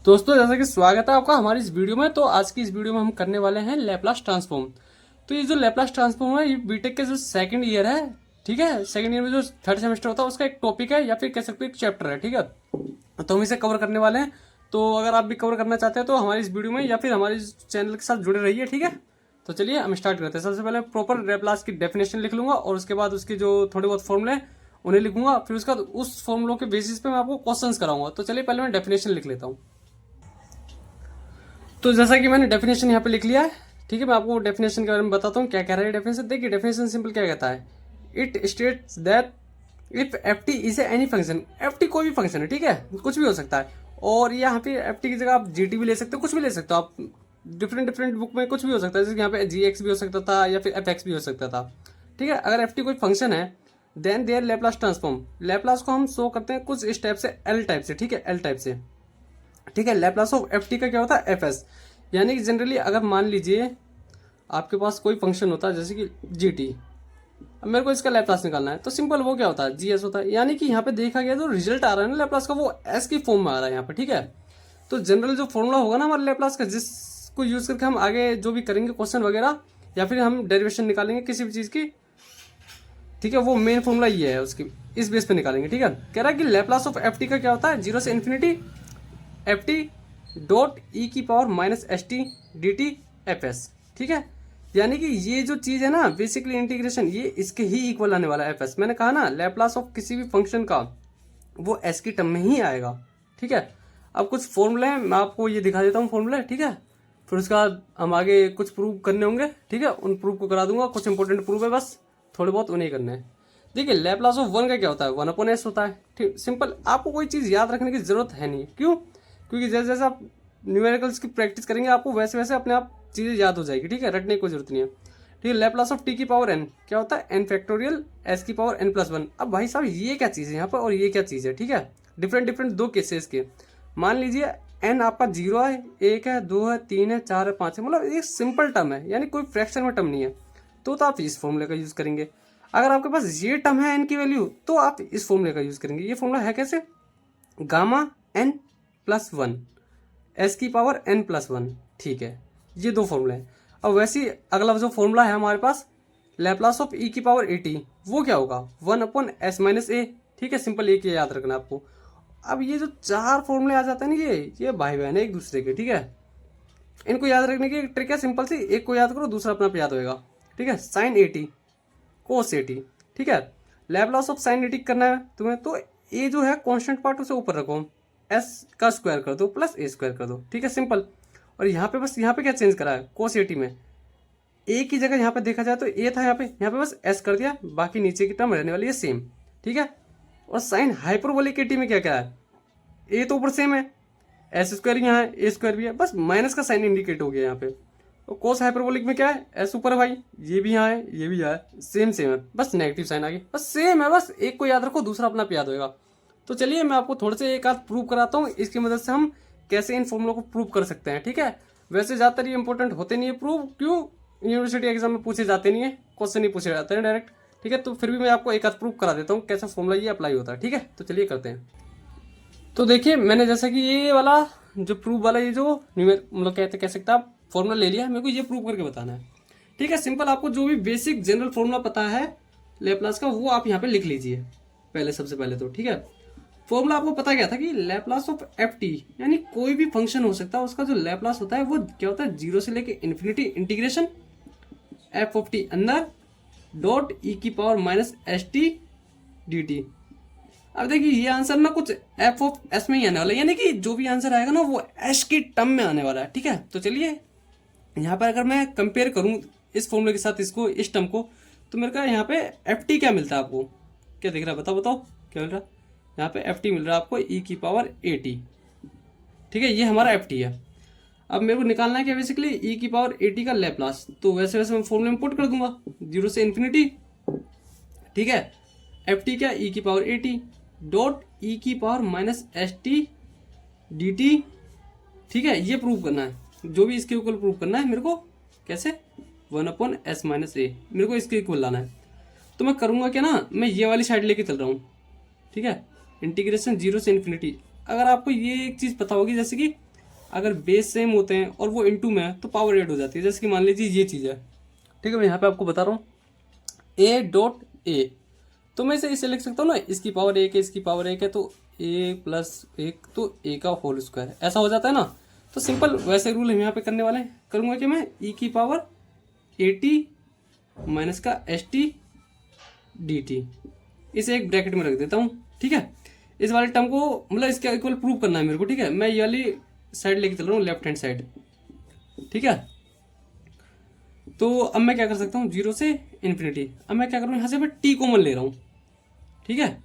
दोस्तों जैसा कि स्वागत है आपका हमारी इस वीडियो में। तो आज की इस वीडियो में हम करने वाले हैं लैपलास ट्रांसफॉर्म। तो ये जो लैपलास ट्रांसफॉर्म है ये बीटेक के जो सेकंड ईयर है, ठीक है, सेकंड ईयर में जो थर्ड सेमेस्टर होता है उसका एक टॉपिक है या फिर कह सकते हो एक चैप्टर है, ठीक है। तो हम इसे कवर करने वाले हैं। तो अगर आप भी कवर करना चाहते हैं तो हमारी इस वीडियो में या फिर हमारे इस चैनल के साथ जुड़े रहिए, ठीक है। तो चलिए हम स्टार्ट करते हैं। सबसे पहले प्रॉपर लैपलास की डेफिनेशन लिख लूंगा और उसके बाद उसके जो थोड़े बहुत फॉर्मूले हैं उन्हें लिखूंगा, फिर उसका उस फॉर्मूलों के बेसिस पे मैं आपको क्वेश्चंस कराऊंगा। तो चलिए पहले मैं डेफिनेशन लिख लेता हूँ। तो जैसा कि मैंने डेफिनेशन यहाँ पे लिख लिया है, ठीक है। मैं आपको डेफिनेशन के बारे में बताता हूँ क्या कह रहा है डेफिनेशन। देखिए डेफिनेशन सिंपल क्या कहता है, it states that if F T is any function, F T कोई भी फंक्शन है, ठीक है, कुछ भी हो सकता है। और यहाँ पे एफ टी की जगह आप जी टी भी ले सकते हो, कुछ भी ले सकते हो आप। डिफरेंट डिफरेंट बुक में कुछ भी हो सकता है, जैसे यहाँ पे जी एक्स भी हो सकता था या फिर एफ एक्स भी हो सकता था, ठीक है। अगर एफ टी कोई फंक्शन है then there Laplace transform, Laplace को हम शो करते हैं कुछ इस टाइप से, एल टाइप से, ठीक है, एल टाइप से, ठीक है। लैपलास ऑफ एफ टी का क्या होता है, एफ एस। यानी कि जनरली अगर मान लीजिए आपके पास कोई फंक्शन होता है जैसे कि जी टी, अब मेरे को इसका लैपलास निकालना है तो सिंपल वो क्या होता है, जी एस होता है। यानी कि यहाँ पे देखा गया जो रिजल्ट आ रहा है ना लैपलास का वो एस की फॉर्म में आ रहा है यहाँ पे, ठीक है। तो जनरल जो फॉर्मूला होगा ना हमारे लैपलास का, जिसको यूज करके हम आगे जो भी करेंगे क्वेश्चन वगैरह या फिर हम डेरिवेशन निकालेंगे किसी भी चीज की, ठीक है, वो मेन फॉर्मूला ये है उसकी, इस बेस पे निकालेंगे, ठीक है। कह रहा है कि लैपलास ऑफ एफ टी का क्या होता है, जीरो से infinity F T dot E की power minus S T D T F S, ठीक है। यानी कि ये जो चीज है ना बेसिकली इंटीग्रेशन, ये इसके ही इक्वल आने वाला है एफ एस। मैंने कहा ना लैपलास ऑफ किसी भी फंक्शन का वो एस की टर्म में ही आएगा, ठीक है। अब कुछ फॉर्मूले हैं, मैं आपको ये दिखा देता हूँ फॉर्मूले, ठीक है। फिर उसके बाद हम आगे कुछ प्रूव करने होंगे, ठीक है, उन प्रूव को करा दूंगा। कुछ इंपॉर्टेंट प्रूव है बस, थोड़े बहुत उन्हें करने हैं। देखिए लैपलास ऑफ वन का क्या होता है, वन अपॉन एस होता है, ठीक सिंपल। आपको कोई चीज़ याद रखने की जरूरत है नहीं, क्यों? क्योंकि जैसे जैसे आप न्यूमेरिकल्स की प्रैक्टिस करेंगे आपको वैसे वैसे अपने आप चीज़ें याद हो जाएगी, ठीक है, रटने की कोई जरूरत नहीं है, ठीक है। लैपलास ऑफ टी की पावर एन क्या होता है, एन फैक्टोरियल एस की पावर एन प्लस वन। अब भाई साहब ये क्या चीज़ है यहाँ पर और ये क्या चीज़ है, ठीक है। डिफरेंट डिफरेंट दो केसेस के, मान लीजिए एन आपका जीरो है, एक है, दो है, तीन है, चार है, पाँच है, मतलब एक सिंपल टर्म है, यानी कोई फ्रैक्शन में टर्म नहीं है, तो आप इस फॉर्मूले का यूज करेंगे। अगर आपके पास ये टर्म है एन की वैल्यू तो आप इस फॉर्मूले का यूज करेंगे। ये फॉर्मूला है कैसे, gamma N plus one S की पावर एन प्लस वन, ठीक है। ये दो फॉर्मूले हैं। अब वैसे ही अगला जो फॉर्मूला है हमारे पास लैपलास ऑफ ई की पावर ए टी, वो क्या होगा, वन अपॉन एस माइनस ए, ठीक है, सिंपल एक ये याद रखना आपको। अब ये जो चार फॉर्मूले आ जाते हैं ना ये भाई बहन है एक दूसरे के, ठीक है। इनको याद रखने की ट्रिक है सिंपल सी, एक को याद करो दूसरा अपने आप याद होएगा, ठीक है। Sine A T cos A T, ठीक है। Laplace of sine A T करना है तुम्हें तो ए जो है कांस्टेंट पार्ट उसे ऊपर रखो, एस का स्क्वायर कर दो प्लस ए स्क्वायर कर दो, ठीक है, सिंपल। और यहाँ पे बस यहाँ पे क्या चेंज करा है, कोस ए टी में ए की जगह यहाँ पे देखा जाए तो ए था, यहाँ पे बस एस कर दिया, बाकी नीचे की टर्म रहने वाली है सेम, ठीक है। और साइन हाइपरबोलिक ए टी में क्या क्या है, ए तो ऊपर सेम है, एस स्क्वायर यहाँ है, ए स्क्वायर भी है, बस माइनस का साइन इंडिकेट हो गया यहाँ पे। तो कोस हाइपरबोलिक में क्या है, एस ऊपर है भाई, ये भी यहाँ है, ये भी यहाँ है, सेम सेम है, बस नेगेटिव साइन आ गया, बस सेम है, बस एक को याद रखो दूसरा अपना याद होगा। तो चलिए मैं आपको थोड़े से एक आध प्रूव कराता हूँ, इसकी मदद से हम कैसे इन फॉर्मूलों को प्रूव कर सकते हैं, ठीक है। वैसे ज़्यादातर ये इंपॉर्टेंट होते नहीं है प्रूव, क्यों, यूनिवर्सिटी एग्जाम में पूछे जाते नहीं है, क्वेश्चन नहीं पूछे जाते हैं डायरेक्ट, ठीक है। तो फिर भी मैं आपको एक आध प्रूव करा देता हूँ कैसा फॉर्मूला ये अप्लाई होता है, ठीक है। तो चलिए करते हैं। तो देखिए मैंने जैसा कि ये वाला जो प्रूफ वाला ये जो मतलब कहते कह सकते आप फॉर्मूला ले लिया, मेरे को ये प्रूव करके बताना है, ठीक है। सिंपल आपको जो भी बेसिक जनरल फॉर्मूला पता है लैपलास का वो आप यहाँ पे लिख लीजिए पहले, सबसे पहले तो, ठीक है। फॉर्मूला आपको पता क्या था कि लैपलास ऑफ एफ टी, यानी कोई भी फंक्शन हो सकता है उसका जो लैपलास होता है वो क्या होता है, जीरो से लेके infinity integration F of T अंदर डॉट ई की power minus S T D T. अब देखिए ये आंसर ना कुछ एफ ऑफ एस में ही आने वाला है, यानी कि जो भी आंसर आएगा ना वो एस की टर्म में आने वाला है, ठीक है। तो चलिए यहाँ पर अगर मैं कंपेयर करूँ इस फॉर्मूले के साथ इसको, इस टर्म को, तो मेरे को यहाँ पे एफ टी क्या मिलता है, आपको क्या दिख रहा है, बताओ बताओ क्या मिल रहा है, यहाँ पे एफ टी मिल रहा है आपको ई की पावर ए टी, ठीक है, ये हमारा एफ टी है। अब मेरे को निकालना है क्या बेसिकली, ई की पावर ए टी का लैपलास, तो वैसे वैसे मैं फॉर्मूले में पुट कर दूंगा, जीरो से इन्फिनिटी, ठीक है, एफ टी क्या, ई की power A T dot E की power minus S T D T, ठीक है। ये प्रूव करना है, जो भी इसके इक्वल प्रूव करना है मेरे को, कैसे, वन अपॉन एस माइनस ए, मेरे को इसके इक्वल लाना है। तो मैं करूँगा क्या ना, मैं ये वाली साइड लेके चल रहा हूँ, ठीक है, इंटीग्रेशन जीरो से इन्फिनिटी। अगर आपको ये एक चीज़ पता होगी जैसे कि अगर बेस सेम होते हैं और वो इनटू में है तो पावर ऐड हो जाती है। जैसे कि मान लीजिए ये चीज़ है, ठीक है, मैं यहाँ पे आपको बता रहा हूँ ए डॉट ए, तो मैं इसे लिख सकता हूँ ना, इसकी पावर एक है, इसकी पावर एक है, तो ए प्लस एक, तो ए का होल स्क्वायर, ऐसा हो जाता है ना। तो सिंपल वैसे रूल हम यहाँ पे करने वाले हैं। करूँगा कि मैं ई की पावर ए टी माइनस का एस टी डी टी, इसे एक ब्रैकेट में रख देता हूँ, ठीक है। इस वाले टर्म को मतलब इसके इक्वल प्रूव करना है मेरे को, ठीक है। मैं ये वाली साइड लेके चल रहा हूँ, लेफ्ट हैंड साइड, ठीक है। तो अब मैं क्या कर सकता हूँ, जीरो से इन्फिनिटी। अब मैं क्या करूँ, यहाँ से मैं टी कॉमन ले रहा हूँ, ठीक है।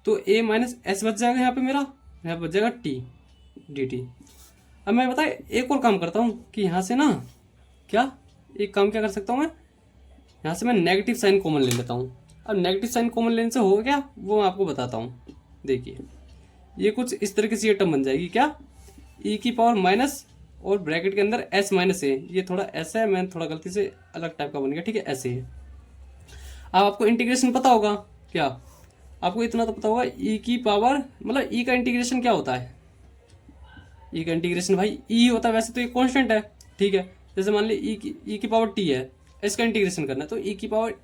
तो ए माइनस एस बच जाएगा यहाँ पे मेरा, यहाँ बच जाएगा टी डी टी। अब मैं बताए एक और काम करता हूँ कि यहाँ से ना क्या एक काम क्या कर सकता हूँ मैं, यहाँ से मैं नेगेटिव साइन कॉमन ले लेता हूँ। अब नेगेटिव साइन कॉमन लेने से होगा क्या, वो मैं आपको बताता हूँ। देखिए ये कुछ इस तरीके से ये टर्म बन जाएगी, क्या, ई की पावर माइनस और ब्रैकेट के अंदर एस माइनस ए, ये थोड़ा ऐसा है, मैं थोड़ा गलती से अलग टाइप का बन गया, ठीक है, ऐसे है। अब आपको इंटीग्रेशन पता होगा क्या, आपको इतना तो पता होगा ई की पावर, मतलब ई का इंटीग्रेशन क्या होता है, ई का इंटीग्रेशन भाई ई होता है, वैसे तो ये कांस्टेंट है, ठीक है। जैसे मान ली ई की पावर टी है, इसका इंटीग्रेशन करना है तो ई की पावर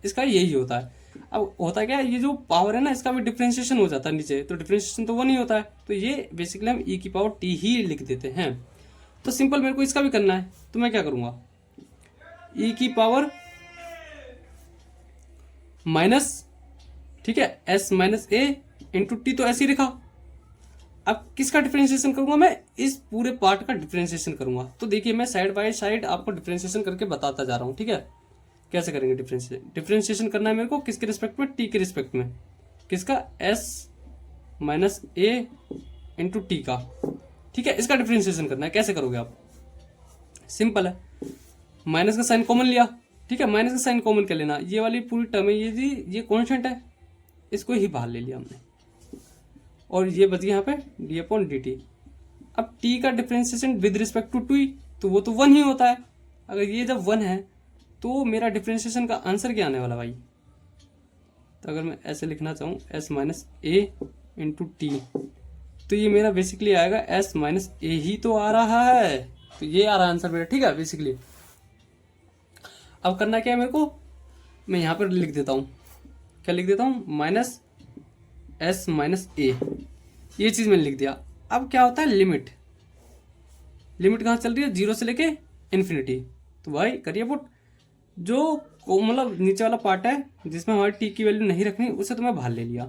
इसका यही होता है। अब होता क्या है, ये जो पावर है ना इसका भी डिफ्रेंशिएशन हो जाता है नीचे, तो डिफ्रेंशिएशन तो वो नहीं होता है, तो ये बेसिकली हम ई की पावर टी ही लिख देते हैं। तो सिंपल मेरे को इसका भी करना है, तो मैं क्या करूँगा, ई की पावर माइनस, ठीक है, एस माइनस ए इंटू टी, तो ऐसे ही लिखा। अब किसका डिफरेंशिएशन करूंगा, मैं इस पूरे पार्ट का डिफरेंशिएशन करूंगा। तो देखिए मैं साइड बाय साइड आपको डिफरेंशिएशन करके बताता जा रहा हूं, ठीक है। कैसे करेंगे डिफरेंशिएशन करना है मेरे को किसके रिस्पेक्ट में, टी के रिस्पेक्ट में, किसका, एस माइनस ए इंटू टी का, ठीक है। इसका डिफरेंशिएशन करना है, कैसे करोगे आप, सिंपल है, माइनस का साइन कॉमन लिया, ठीक है, माइनस का साइन कॉमन कर लेना, ये वाली पूरी टर्म है ये कॉन्स्टेंट है, इसको ही बाहर ले लिया हमने, और ये बच गया यहाँ पे डी अपॉन डी टी। अब टी का differentiation with respect to T, तो वो तो वन ही होता है। अगर ये जब वन है तो मेरा डिफरेंशिएशन का आंसर क्या आने वाला भाई, तो अगर मैं ऐसे लिखना चाहूँ एस माइनस ए इंटू टी, तो ये मेरा बेसिकली आएगा एस माइनस ए ही तो आ रहा है, तो ये आ रहा है आंसर मेरा, ठीक है बेसिकली। अब करना क्या है मेरे को, मैं यहाँ पर लिख देता हूँ, क्या लिख देता हूँ, माइनस एस माइनस ए, ये चीज मैंने लिख दिया। अब क्या होता है, लिमिट कहाँ चल रही है, जीरो से लेके इन्फिनिटी, तो भाई करिए पुट, जो मतलब नीचे वाला पार्ट है जिसमें हमारी टी की वैल्यू नहीं रखनी उसे तो मैं बाहर ले लिया।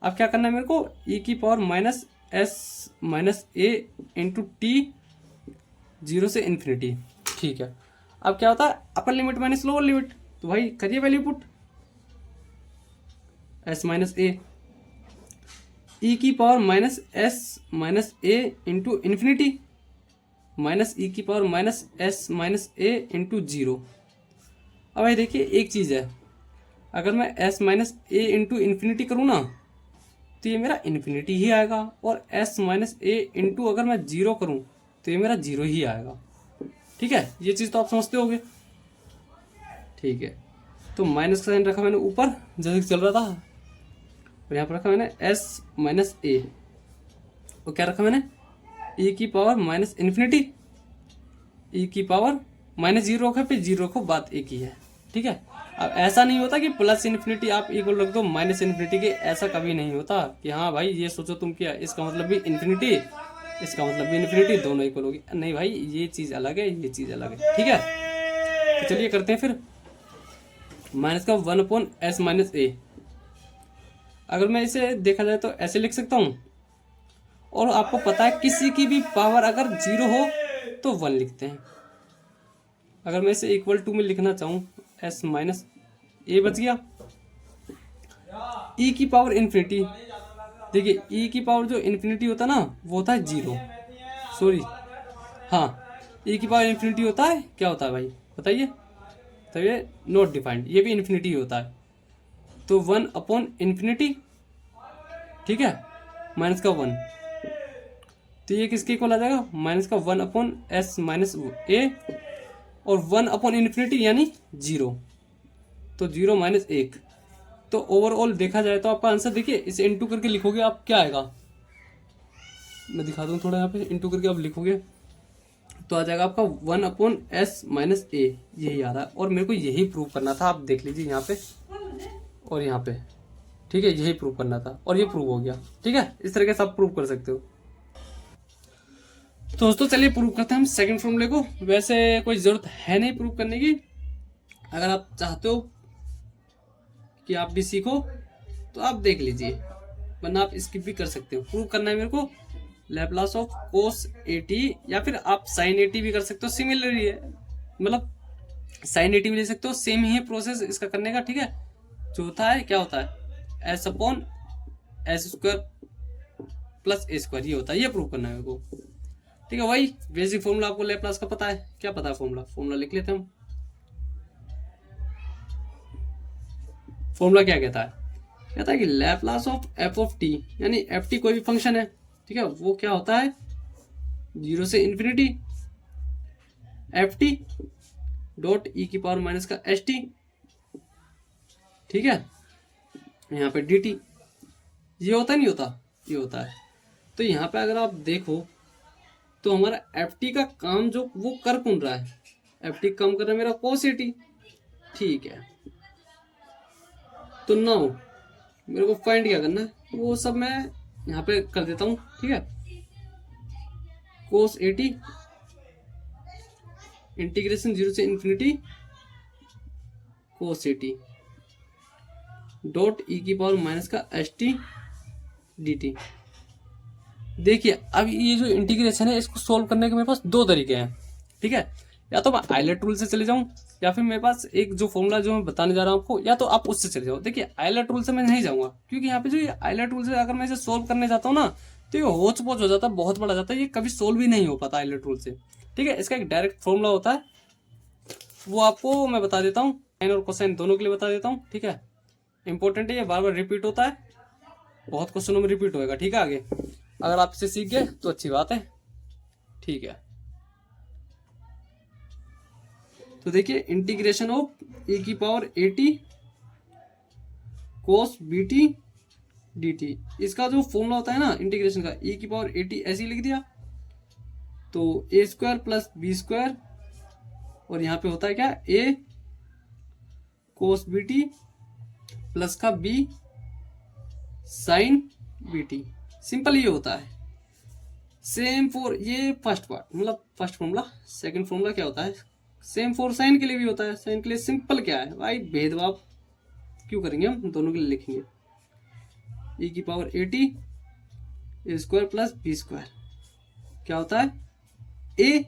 अब क्या करना है मेरे को, ई की पावर माइनस एस माइनस ए इंटू टी जीरो से इन्फिनिटी, ठीक है। अब क्या होता है, upper limit minus lower limit, तो भाई करिए वैल्यू पुट, एस माइनस ए, ई की पावर माइनस एस माइनस ए इंटू इन्फिनिटी माइनस ई की पावर माइनस एस माइनस ए इंटू जीरो। अब भाई देखिए एक चीज़ है, अगर मैं एस माइनस ए इंटू इन्फिनिटी करूँ ना तो ये मेरा इन्फिनिटी ही आएगा, और एस माइनस ए इंटू अगर मैं जीरो करूँ तो ये मेरा जीरो ही आएगा, ठीक है। ये चीज़ तो आप समझते होगे, ठीक है। तो माइनस का साइन रखा मैंने ऊपर जैसे चल रहा था, और यहाँ पर रखा मैंने एस माइनस ए, और क्या रखा मैंने, ई की पावर माइनस इन्फिनिटी, ई की पावर माइनस जीरो रखा, फिर जीरो रखो, बात एक ही है, ठीक है। अब ऐसा नहीं होता कि प्लस इन्फिनिटी आप इक्वल रख दो माइनस इन्फिनिटी के, ऐसा कभी नहीं होता कि हाँ भाई ये सोचो तुम क्या, इसका मतलब भी इन्फिनिटी, इसका मतलब भी इन्फिनिटी, दोनों इक्वल होगी, नहीं भाई ये चीज़ अलग है, ये चीज़ अलग है, ठीक है। तो चलिए करते हैं फिर, माइनस का वन अपॉन एस माइनस ए, अगर मैं इसे देखा जाए तो ऐसे लिख सकता हूँ, और आपको पता है किसी की भी पावर अगर जीरो हो तो वन लिखते हैं। अगर मैं इसे इक्वल टू में लिखना चाहूँ, एस माइनस ए बच गया, ई की पावर इन्फिनिटी, देखिए ई की पावर जो इन्फिनिटी होता है ना वो होता है जीरो, सॉरी हाँ, ई की पावर इन्फिनिटी होता है, क्या होता है भाई बताइए, तो ये नॉट डिफाइंड, ये भी इन्फिनिटी होता है, तो वन अपॉन इन्फिनिटी, ठीक है, माइनस का वन, तो ये किसके इक्वल आ जाएगा, माइनस का वन अपॉन एस माइनस ए, और वन अपॉन इन्फिनिटी यानी जीरो, तो जीरो माइनस एक, तो ओवरऑल देखा जाए तो आपका आंसर देखिए इसे इनटू करके लिखोगे आप क्या आएगा, मैं दिखा दूँ थोड़ा, यहाँ पे इंटू करके आप लिखोगे तो आ जाएगा आपका 1/s-a, यही आ रहा है। और मेरे को यही प्रूव करना था, आप देख लीजिए यहाँ पे और यहाँ पे, ठीक है, यही प्रूव करना था और ये प्रूव हो गया। ठीक है, इस तरीके से आप प्रूव कर सकते हो। तो दोस्तों चलिए प्रूव करते हैं हम सेकंड फॉर्मूले को। वैसे कोई जरूरत है नहीं प्रूव करने की, अगर आप चाहते हो कि आप भी सीखो तो आप देख लीजिए, वरना आप स्किप भी कर सकते हो। प्रूव करना है मेरे को लैप्लास ऑफ कोस एटी, या फिर आप साइन एटी भी कर सकते हो, सिमिलर ही है, मतलब साइन एटी भी ले सकते हो, सेम ही है प्रोसेस इसका करने का। ठीक है, जो होता है क्या होता है, S upon S square plus A square, ये होता है, ये प्रूव करना है मेरे को। ठीक है, वही बेसिक फॉर्मूला आपको लैप्लास का पता है। क्या पता है फॉर्मूला लिख लेते हैं हम। फॉर्मूला क्या कहता है कि Laplace of F of T, यानी एफ टी कोई भी फंक्शन है, ठीक है, वो क्या होता है 0 से infinity F T dot E की पावर माइनस का एस टी, ठीक है, यहाँ पे डी टी, ये होता नहीं होता, ये होता है। तो यहाँ पे अगर आप देखो तो हमारा एफ टी का काम जो वो कर कौन रहा है, एफ टी काम कर रहा है मेरा कोस ए टी। ठीक है, तो नाउ मेरे को फाइंड क्या करना है, वो सब मैं यहाँ पे कर देता हूँ। ठीक है, कोस ए टी इंटीग्रेशन 0 से infinity cos A T dot E की पावर माइनस का एस टी डी टी। देखिए अब ये जो इंटीग्रेशन है इसको सोल्व करने के मेरे पास दो तरीके हैं। ठीक है, या तो मैं आइलर रूल से चले जाऊं, या फिर मेरे पास एक जो फॉर्मूला जो मैं बताने जा रहा हूं आपको, या तो आप उससे चले जाओ। देखिए आइलर रूल से मैं नहीं जाऊंगा, क्योंकि यहाँ पे जो ये आइलर रूल से अगर मैं इसे सोल्व करने जाता हूँ ना तो ये होच पोच हो जाता है, बहुत बड़ा जाता है, ये कभी सोल्व भी नहीं हो पाता आइलर रूल से। ठीक है, इसका एक डायरेक्ट फॉर्मूला होता है, वो आपको मैं बता देता हूँ, साइन और कोसाइन दोनों के लिए बता देता हूँ। ठीक है, इंपॉर्टेंट है, ये बार बार रिपीट होता है, बहुत क्वेश्चनों में रिपीट होएगा। ठीक है, आगे अगर आप इसे सीख गए तो अच्छी बात है। ठीक है, तो देखिए इंटीग्रेशन ऑफ ए की power A T cos B T D T, इसका जो फॉर्मूला होता है ना इंटीग्रेशन का, ए की पावर ए टी ऐसे ही लिख दिया, तो A square plus B square, और यहाँ पे होता है क्या, A cos B T plus का B sine B T. Simple ये होता है। सेम फॉर ये फर्स्ट पार्ट, मतलब फर्स्ट फॉर्मूला। सेकंड फॉर्मूला क्या होता है, सेम फॉर साइन के लिए भी होता है। साइन के लिए सिंपल क्या है भाई, भेदभाव क्यों करेंगे, हम दोनों के लिए लिखेंगे e की power A T A square plus B square, क्या होता है A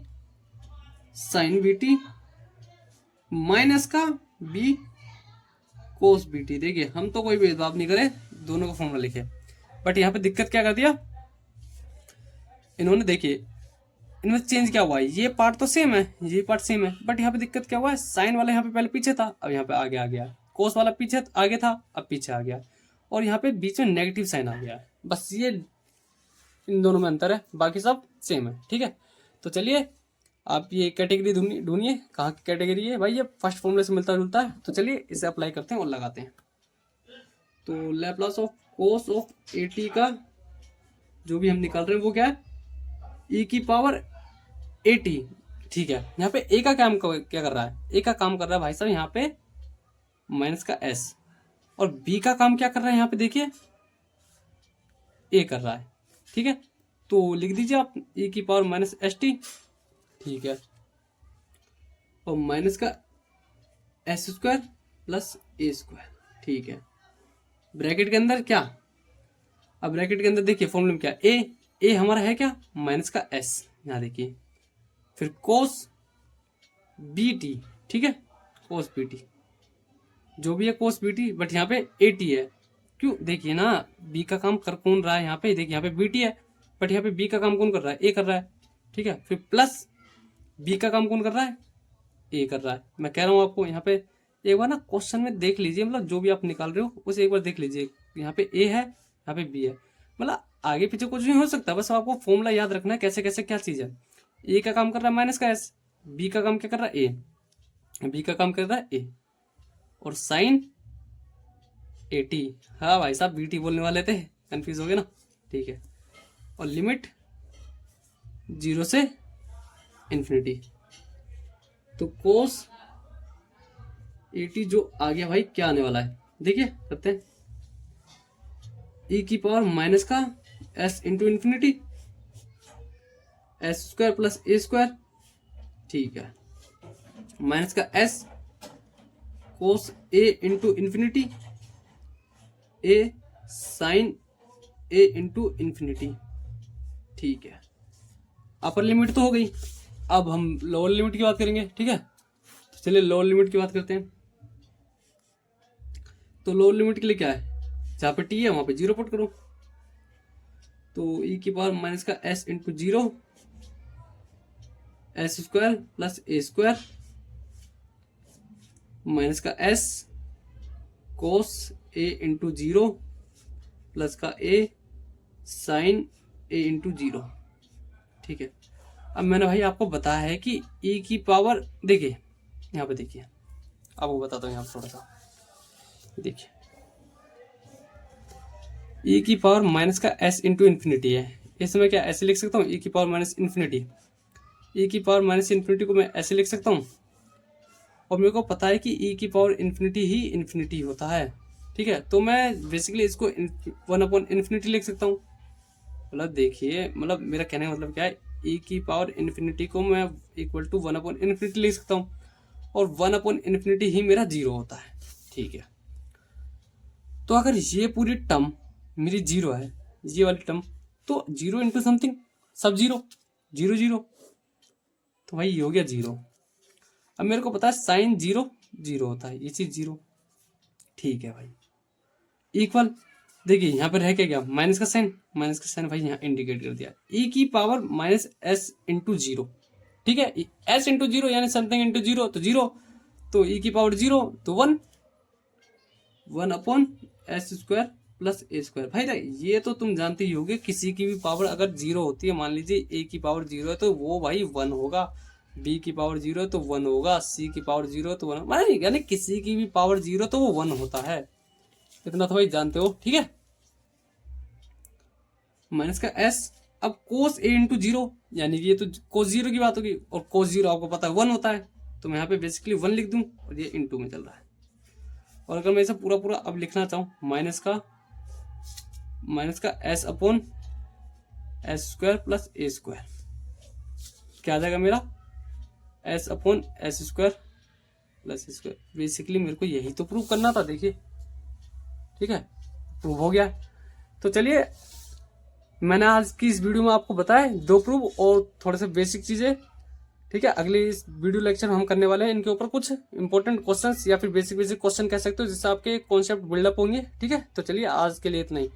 sine B T minus का बी कोस बी टी। देखिए हम तो कोई भेदभाव नहीं करे, दोनों का फॉर्मूला लिखे, बट यहाँ पे दिक्कत क्या कर दिया इन्होंने, देखिए इनमें चेंज क्या हुआ है, ये पार्ट तो सेम है, ये पार्ट सेम है, बट यहाँ पे दिक्कत क्या हुआ है, साइन वाला यहाँ पे पहले पीछे था, अब यहाँ पे आगे आ गया, कोस वाला पीछे आगे था, अब पीछे आ गया, और यहाँ पे बीच में नेगेटिव साइन आ गया। बस ये इन दोनों में अंतर है, बाकी सब सेम है। ठीक है, तो चलिए आप ये कैटेगरी ढूंढिए, कहाँ की कैटेगरी है भाई, ये फर्स्ट फॉर्मूले से मिलता जुलता है। तो चलिए इसे अप्लाई करते हैं और लगाते हैं। तो Laplace of cos of A T का जो भी हम निकाल रहे हैं वो क्या है, ई की पावर ए टी। ठीक है, यहाँ पे ए का काम क्या कर रहा है, ए का काम कर रहा है भाई साहब यहाँ पे माइनस का एस, और बी का काम क्या कर रहा है यहाँ पे देखिए ए कर रहा है। ठीक है, तो लिख दीजिए आप ई की पावर माइनस एस टी। ठीक है, और माइनस का S square plus A square. ठीक है, ब्रैकेट के अंदर क्या, अब ब्रैकेट के अंदर देखिए फॉर्मूला में क्या, ए हमारा है क्या माइनस का एस, यहाँ देखिए, फिर कोस बी टी। ठीक है, कोस बी टी जो भी है कोस बी टी, बट यहाँ पे ए टी है, क्यों, देखिए ना बी का काम कर कौन रहा है यहाँ पे, देखिए यहाँ पे बी टी है, बट यहाँ पे बी का काम कौन कर रहा है, ए कर रहा है। ठीक है, फिर प्लस बी का काम कौन कर रहा है, ए कर रहा है। मैं कह रहा हूँ आपको यहाँ पे एक बार ना क्वेश्चन में देख लीजिए, मतलब जो भी आप निकाल रहे हो उसे एक बार देख लीजिए, यहाँ पे ए है यहाँ पे बी है, मतलब आगे पीछे कुछ नहीं हो सकता, बस आपको फॉर्मूला याद रखना है कैसे कैसे क्या चीज़ है। ए का काम कर रहा है माइनस का एस, बी का काम क्या कर रहा है ए, बी का काम कर रहा है ए, और साइन एटी। हाँ भाई साहब बी टी बोलने वाले थे, कंफ्यूज हो गए ना। ठीक है, और लिमिट 0 से इन्फिनिटी। तो कोस AT जो आ गया भाई क्या आने वाला है, देखिए करते हैं। e की पावर माइनस का s into infinity s square plus a square, ठीक है, माइनस का s cos a into infinity a sine a into infinity, ठीक है। अपर लिमिट तो हो गई, अब हम लोअर लिमिट की बात करेंगे, ठीक है। तो चलिए लोअर लिमिट की बात करते हैं। तो लोअर लिमिट के लिए क्या है, जहाँ पे t है वहां पे 0 पुट करो। तो e की पावर माइनस का s into 0 s square plus a square minus का s cos a into 0 plus का a साइन a इंटू 0, ठीक है। अब मैंने भाई आपको बताया है कि e की पावर, देखिए यहाँ पे देखिए, आपको बताता हूँ यहाँ पे थोड़ा सा, देखिए e की पावर माइनस का s इंटू इन्फिनिटी है, इसमें क्या ऐसे लिख सकता हूँ e की पावर माइनस इन्फिनिटी, e की पावर माइनस इन्फिनिटी को मैं ऐसे लिख सकता हूँ। और मेरे को पता है कि e की पावर इन्फिनिटी ही इन्फिनिटी होता है, ठीक है। तो मैं बेसिकली इसको 1/इन्फिनिटी लिख सकता हूँ। मतलब देखिए, मतलब मेरा कहने का मतलब क्या है, e की पावर इन्फिनिटी को मैं इक्वल टू 1/इन्फिनिटी लिख सकता हूँ, और 1/इन्फिनिटी ही मेरा 0 होता है, ठीक है। तो अगर ये पूरी टर्म मेरी 0 है, ये वाली टर्म, तो 0 इंटू समथिंग सब 0 0 0, तो भाई ये हो गया 0। अब मेरे को पता है साइन 0 0 होता है, ये चीज 0, ठीक है भाई। इक्वल, देखिए यहाँ पर रह के गया माइनस का साइन भाई यहाँ इंडिकेट कर दिया, e की पावर माइनस s इंटू 0, ठीक है। s इंटू 0 यानी समथिंग इंटू 0, तो 0, तो e की पावर 0 तो 1 upon s square plus a square. भाई ये तो तुम जानते ही होगे, किसी की भी पावर अगर 0 होती है, मान लीजिए a की पावर 0 है तो वो भाई 1 होगा, b की पावर 0 है तो 1 होगा, c की पावर 0 है तो 1, मतलब यानी किसी की भी पावर 0 तो वो 1 होता है, इतना तो भाई जानते हो, ठीक है। माइनस का s, अब कोस a इंटू 0, यानी कि ये तो कोस 0 की बात होगी, और कोस 0 आपको पता है 1 होता है, तो मैं यहाँ पे बेसिकली 1 लिख दूं, और ये इंटू में चल रहा है। और अगर मैं इसे पूरा पूरा अब लिखना चाहूँ, माइनस का s upon s square plus a square, क्या आ जाएगा मेरा s upon s square plus a square. Basically मेरे को यही तो प्रूव करना था, देखिए, ठीक है, प्रूव हो गया। तो चलिए, मैंने आज की इस वीडियो में आपको बताया 2 प्रूफ और थोड़े से बेसिक चीजें, ठीक है। अगले इस वीडियो लेक्चर हम करने वाले हैं इनके ऊपर कुछ इंपॉर्टेंट क्वेश्चंस या फिर बेसिक क्वेश्चन कह सकते हो, जिससे आपके कॉन्सेप्ट बिल्डअप होंगे, ठीक है। तो चलिए आज के लिए इतना ही।